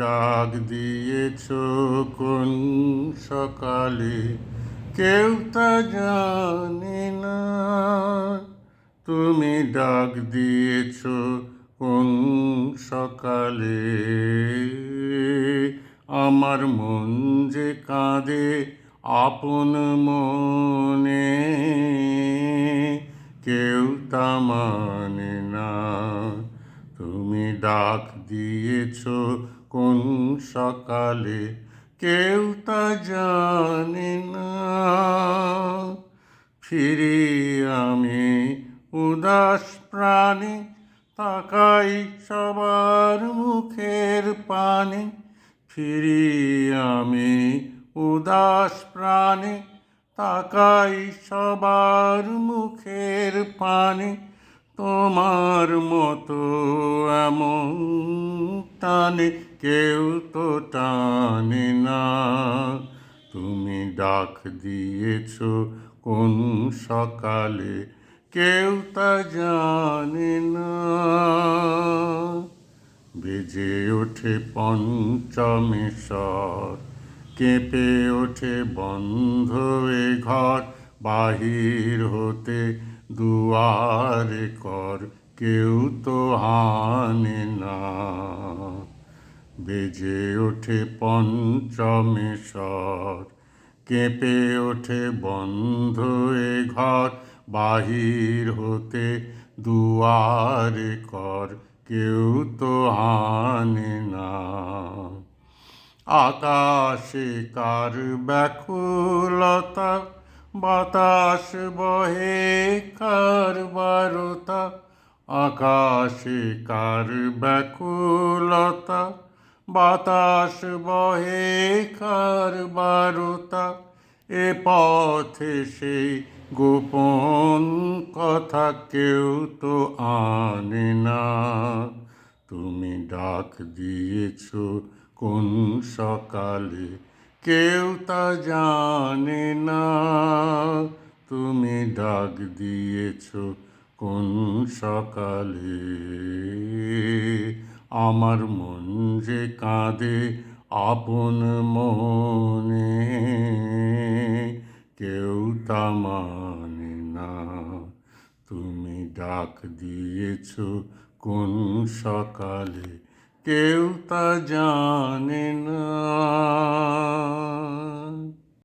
ডাক দিয়েছ কোন সকালে, কেউ তা জানে না। তুমি ডাক দিয়েছ কোন সকালে, আমার মন যে কাঁদে আপন মনে, কেউ তা মানে না। তুমি ডাক দিয়েছ কোন সকালে, কেউ তা জানে না। ফিরি আমি উদাস প্রাণে, তাকাই সবার মুখের পানে। ফিরি আমি উদাস প্রাণে, তাকাই সবার মুখের পানে। তোমার মতো এমন টানে কেউ তো টানে না। তুমি ডাক দিয়েছ কোন সকালে, কেউ তা জানে না। বেজে ওঠে পঞ্চমেশ্বর, কেঁপে ওঠে বন্ধ এ ঘর। বাহির হতে দুয়ারে কর, কেউ তো হানে না। বেজে ওঠে পঞ্চমেশ্বর, কেঁপে ওঠে বন্ধ এ ঘর। বাহির হতে দুয়ারে কর, কেউ তো হানে না। আকাশে কার ব্যাকুলতা, বাতাস বহে কার বারতা। আকাশে কার ব্যাকুলতা, বাতাস বহে কার বারতা। এ পথে সেই গোপন কথা কেউ তো আনে না। তুমি ডাক দিয়েছ কোন সকালে, কেউ তা জানে না। তুমি ডাক দিয়েছ কোন সকালে, আমার মন যে কাঁদে আপন মনে, কেউ তা মানে না। তুমি ডাক দিয়েছ কোন সকালে, কেউ তা জানে না।